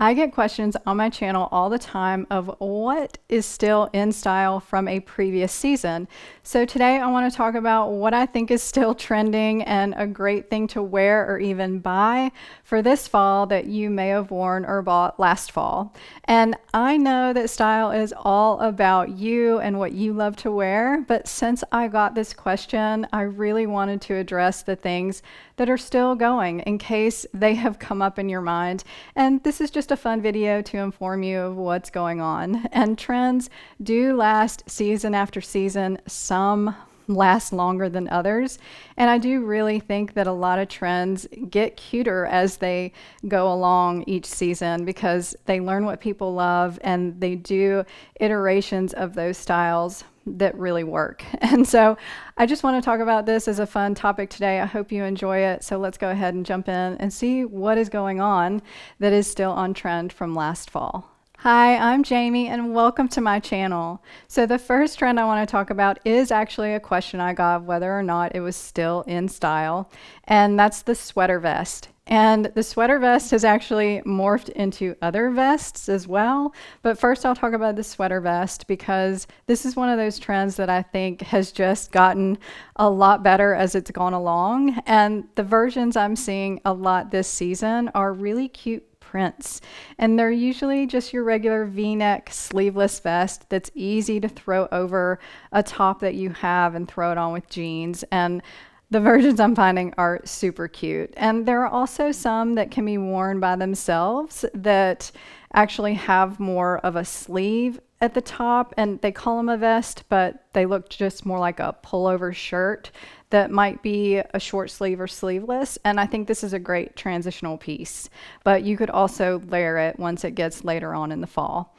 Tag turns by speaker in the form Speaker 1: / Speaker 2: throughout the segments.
Speaker 1: I get questions on my channel all the time of what is still in style from a previous season. So today I want to talk about what I think is still trending and a great thing to wear or even buy for this fall that you may have worn or bought last fall. And I know that style is all about you and what you love to wear, but since I got this question, I really wanted to address the things that are still going in case they have come up in your mind. And this is just a fun video to inform you of what's going on. And trends do last season after season. Some last longer than others. And I do really think that a lot of trends get cuter as they go along each season because they learn what people love and they do iterations of those styles that really work. And so I just want to talk about this as a fun topic today. I hope you enjoy it. So let's go ahead and jump in and see what is going on that is still on trend from last fall. Hi, I'm Jamie and welcome to my channel. So the first trend I want to talk about is actually a question I got of whether or not it was still in style, and that's the sweater vest. And the sweater vest has actually morphed into other vests as well. But first I'll talk about the sweater vest because this is one of those trends that I think has just gotten a lot better as it's gone along. And the versions I'm seeing a lot this season are really cute prints, and they're usually just your regular v-neck sleeveless vest that's easy to throw over a top that you have and throw it on with jeans. And the versions I'm finding are super cute. And there are also some that can be worn by themselves that actually have more of a sleeve at the top, and they call them a vest, but they look just more like a pullover shirt that might be a short sleeve or sleeveless. And I think this is a great transitional piece, but you could also layer it once it gets later on in the fall.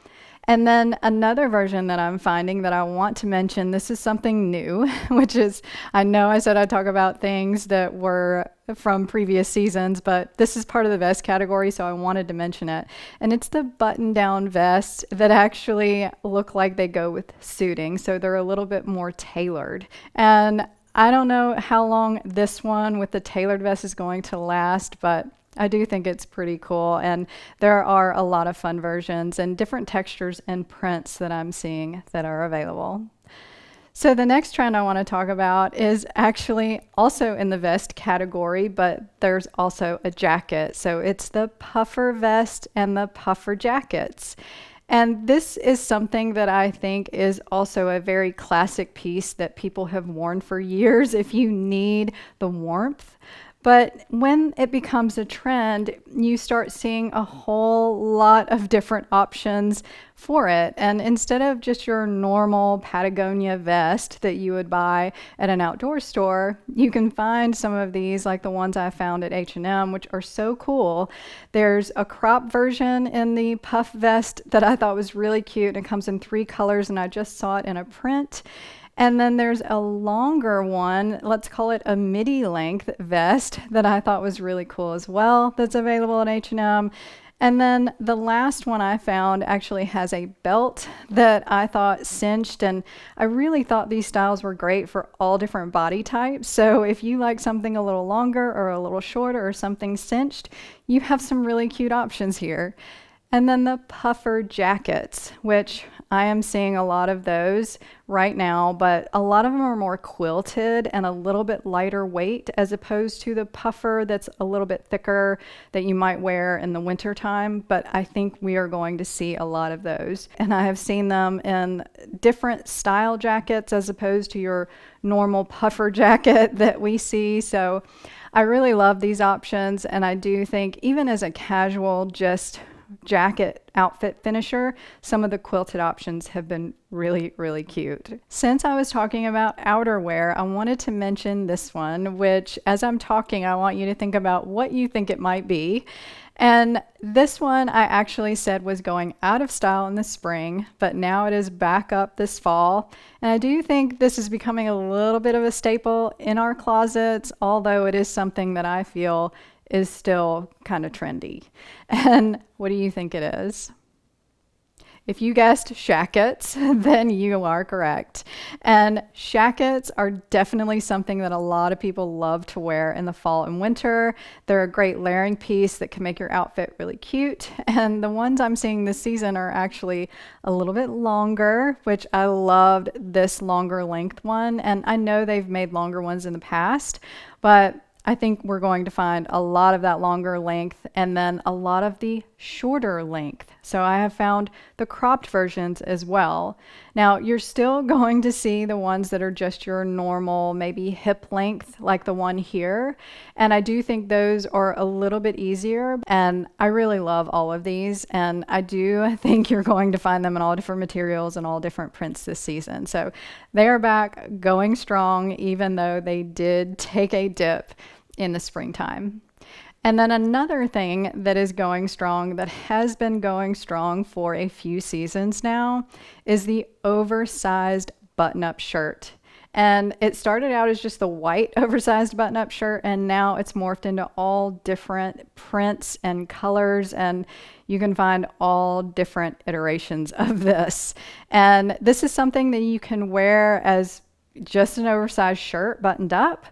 Speaker 1: And then another version that I'm finding that I want to mention, this is something new, which is, I know I said I'd talk about things that were from previous seasons, but this is part of the vest category, so I wanted to mention it. And it's the button-down vests that actually look like they go with suiting, so they're a little bit more tailored. And I don't know how long this one with the tailored vest is going to last, but I do think it's pretty cool, and there are a lot of fun versions and different textures and prints that I'm seeing that are available. So the next trend I want to talk about is actually also in the vest category, but there's also a jacket. So it's the puffer vest and the puffer jackets. And this is something that I think is also a very classic piece that people have worn for years if you need the warmth. But when it becomes a trend, you start seeing a whole lot of different options for it. And instead of just your normal Patagonia vest that you would buy at an outdoor store, you can find some of these like the ones I found at H&M, which are so cool. There's a crop version in the puff vest that I thought was really cute. It comes in 3 colors, and I just saw it in a print. And then there's a longer one, let's call it a midi length vest, that I thought was really cool as well, that's available at H&M. And then the last one I found actually has a belt that I thought cinched, and I really thought these styles were great for all different body types. So if you like something a little longer or a little shorter or something cinched, you have some really cute options here. And then the puffer jackets, which I am seeing a lot of those right now, but a lot of them are more quilted and a little bit lighter weight as opposed to the puffer that's a little bit thicker that you might wear in the winter time. But I think we are going to see a lot of those. And I have seen them in different style jackets as opposed to your normal puffer jacket that we see. So I really love these options. And I do think even as a casual, just jacket outfit finisher, some of the quilted options have been really, really cute. Since I was talking about outerwear, I wanted to mention this one, which as I'm talking, I want you to think about what you think it might be. And this one I actually said was going out of style in the spring, but now it is back up this fall. And I do think this is becoming a little bit of a staple in our closets, although it is something that I feel is still kind of trendy. And what do you think it is? If you guessed Shackets, then you are correct. And Shackets are definitely something that a lot of people love to wear in the fall and winter. They're a great layering piece that can make your outfit really cute. And the ones I'm seeing this season are actually a little bit longer, which I loved this longer length one. And I know they've made longer ones in the past, but I think we're going to find a lot of that longer length and then a lot of the shorter length. So I have found the cropped versions as well. Now you're still going to see the ones that are just your normal, maybe hip length, like the one here. And I do think those are a little bit easier. And I really love all of these. And I do think you're going to find them in all different materials and all different prints this season. So they are back going strong, even though they did take a dip in the springtime. And then another thing that is going strong, that has been going strong for a few seasons now, is the oversized button-up shirt. And it started out as just the white oversized button-up shirt, and now it's morphed into all different prints and colors, and you can find all different iterations of this. And this is something that you can wear as just an oversized shirt buttoned up,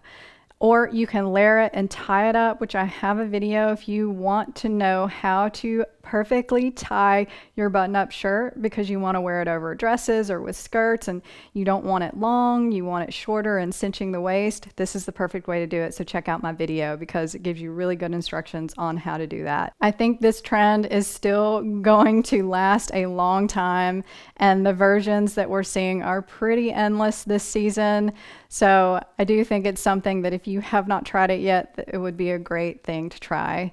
Speaker 1: or you can layer it and tie it up, which I have a video if you want to know how to perfectly tie your button-up shirt because you want to wear it over dresses or with skirts and you don't want it long, you want it shorter and cinching the waist. This is the perfect way to do it. So check out my video because it gives you really good instructions on how to do that. I think this trend is still going to last a long time, and the versions that we're seeing are pretty endless this season. So I do think it's something that if you have not tried it yet, it would be a great thing to try.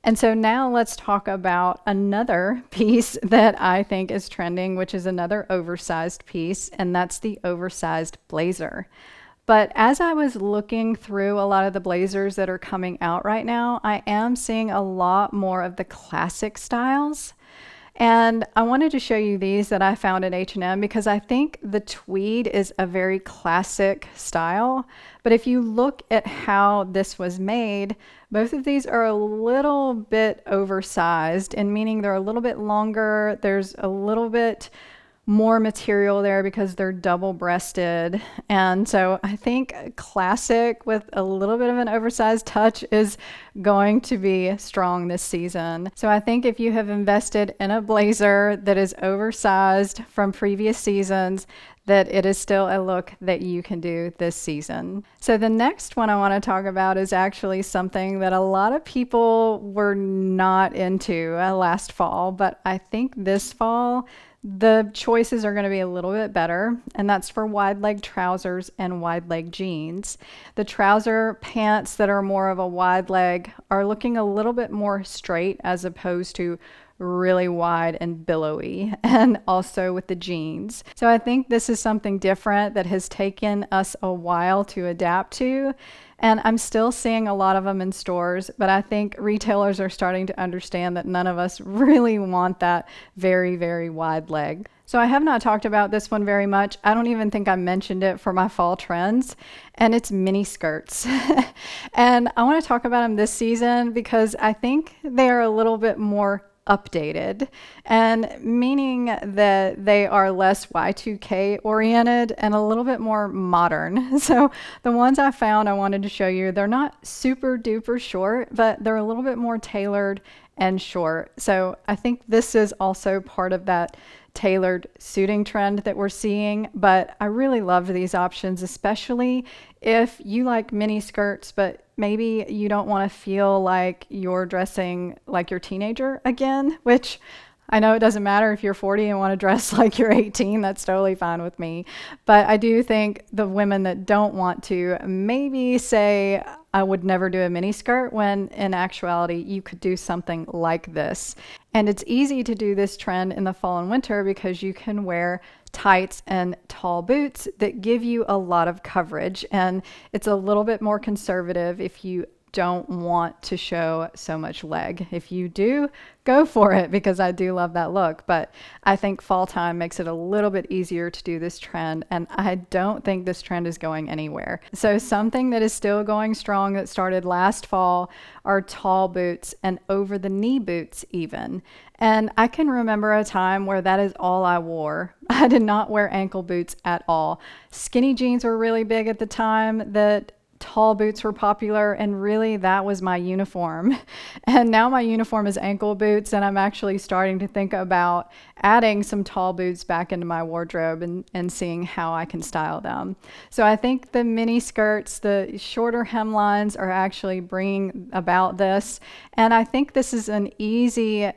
Speaker 1: And so now let's talk about another piece that I think is trending, which is another oversized piece, and that's the oversized blazer. But as I was looking through a lot of the blazers that are coming out right now, I am seeing a lot more of the classic styles. And I wanted to show you these that I found at H&M because I think the tweed is a very classic style. But if you look at how this was made, both of these are a little bit oversized, and meaning they're a little bit longer. There's a little bit more material there because they're double-breasted. And so I think classic with a little bit of an oversized touch is going to be strong this season. So I think if you have invested in a blazer that is oversized from previous seasons, that it is still a look that you can do this season. So the next one I want to talk about is actually something that a lot of people were not into last fall, but I think this fall the choices are going to be a little bit better, and that's for wide leg trousers and wide leg jeans. The trouser pants that are more of a wide leg are looking a little bit more straight as opposed to really wide and billowy, and also with the jeans. So I think this is something different that has taken us a while to adapt to, and I'm still seeing a lot of them in stores, but I think retailers are starting to understand that none of us really want that very, very wide leg. So I have not talked about this one very much. I don't even think I mentioned it for my fall trends, and it's mini skirts. And I want to talk about them this season because I think they are a little bit more updated, and meaning that they are less Y2K oriented and a little bit more modern. So the ones I found I wanted to show you, they're not super duper short, but they're a little bit more tailored and short. So I think this is also part of that tailored suiting trend that we're seeing, but I really love these options, especially if you like mini skirts, but maybe you don't want to feel like you're dressing like your teenager again, which I know it doesn't matter if you're 40 and want to dress like you're 18, that's totally fine with me. But I do think the women that don't want to maybe say, I would never do a mini skirt, when in actuality, you could do something like this. And it's easy to do this trend in the fall and winter because you can wear tights and tall boots that give you a lot of coverage. And it's a little bit more conservative if you don't want to show so much leg. If you do, go for it, because I do love that look. But I think fall time makes it a little bit easier to do this trend, and I don't think this trend is going anywhere. So something that is still going strong that started last fall are tall boots and over the knee boots even. And I can remember a time where that is all I wore. I did not wear ankle boots at all. Skinny jeans were really big at the time that tall boots were popular, and really that was my uniform. And now my uniform is ankle boots, and I'm actually starting to think about adding some tall boots back into my wardrobe and seeing how I can style them. So I think the mini skirts, the shorter hemlines, are actually bringing about this, and I think this is an easy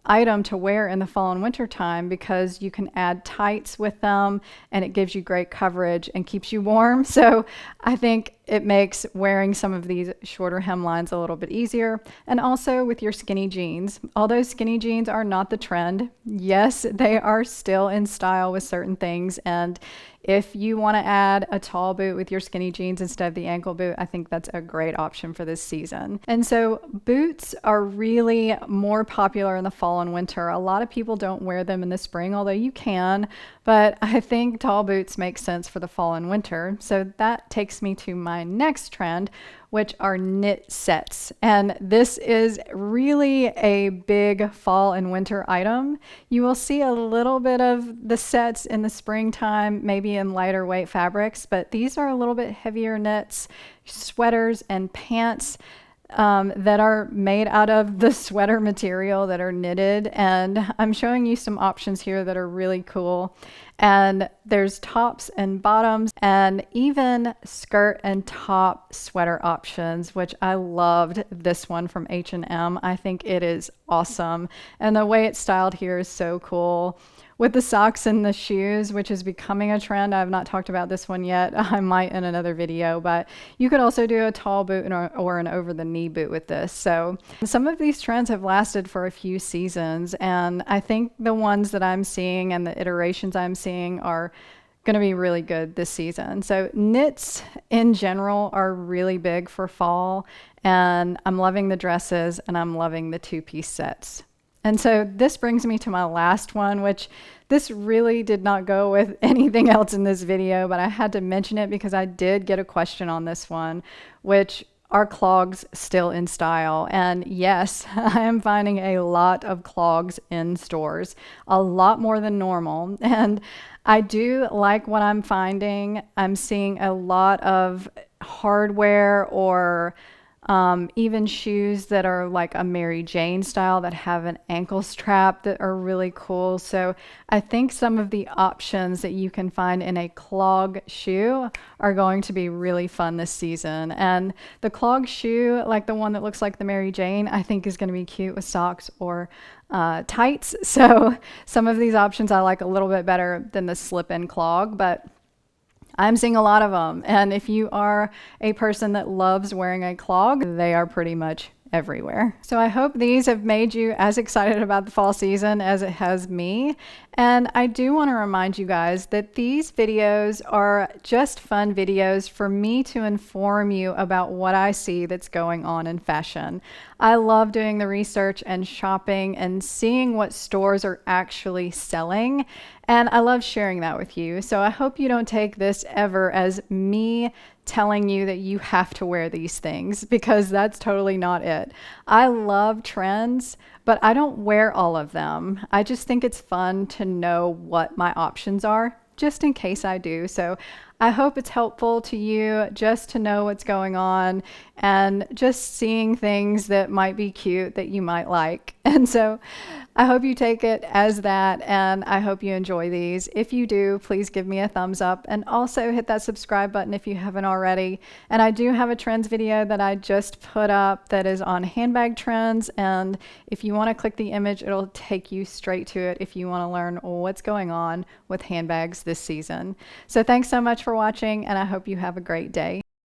Speaker 1: item to wear in the fall and winter time because you can add tights with them and it gives you great coverage and keeps you warm. So I think it makes wearing some of these shorter hemlines a little bit easier. And also with your skinny jeans, although skinny jeans are not the trend, yes, they are still in style with certain things. And if you want to add a tall boot with your skinny jeans instead of the ankle boot, I think that's a great option for this season. And so boots are really more popular in the fall and winter. A lot of people don't wear them in the spring, although you can, but I think tall boots make sense for the fall and winter. So that takes me to my next trend, which are knit sets. And this is really a big fall and winter item. You will see a little bit of the sets in the springtime, maybe in lighter weight fabrics, but these are a little bit heavier knits, sweaters and pants that are made out of the sweater material that are knitted. And I'm showing you some options here that are really cool. And there's tops and bottoms and even skirt and top sweater options, which I loved this one from H&M. I think it is awesome. And the way it's styled here is so cool. With the socks and the shoes, which is becoming a trend. I have not talked about this one yet. I might in another video, but you could also do a tall boot or an over the knee boot with this. So some of these trends have lasted for a few seasons, and I think the ones that I'm seeing and the iterations I'm seeing are going to be really good this season. So knits in general are really big for fall, and I'm loving the dresses and I'm loving the two-piece sets. And so this brings me to my last one, which this really did not go with anything else in this video, but I had to mention it because I did get a question on this one, which are clogs still in style? And yes, I am finding a lot of clogs in stores, a lot more than normal. And I do like what I'm finding. I'm seeing a lot of hardware or even shoes that are like a Mary Jane style that have an ankle strap that are really cool. So I think some of the options that you can find in a clog shoe are going to be really fun this season. And the clog shoe, like the one that looks like the Mary Jane, I think is going to be cute with socks or tights. So some of these options I like a little bit better than the slip-in clog, but I'm seeing a lot of them. And if you are a person that loves wearing a clog, they are pretty much everywhere. So I hope these have made you as excited about the fall season as it has me. And I do want to remind you guys that these videos are just fun videos for me to inform you about what I see that's going on in fashion. I love doing the research and shopping and seeing what stores are actually selling. And I love sharing that with you. So I hope you don't take this ever as me telling you that you have to wear these things, because that's totally not it. I love trends, but I don't wear all of them. I just think it's fun to know what my options are, just in case I do. So I hope it's helpful to you just to know what's going on and just seeing things that might be cute that you might like. And so I hope you take it as that, and I hope you enjoy these. If you do, please give me a thumbs up and also hit that subscribe button if you haven't already. And I do have a trends video that I just put up that is on handbag trends, and if you want to click the image, it'll take you straight to it if you want to learn what's going on with handbags this season. So thanks so much for watching, and I hope you have a great day.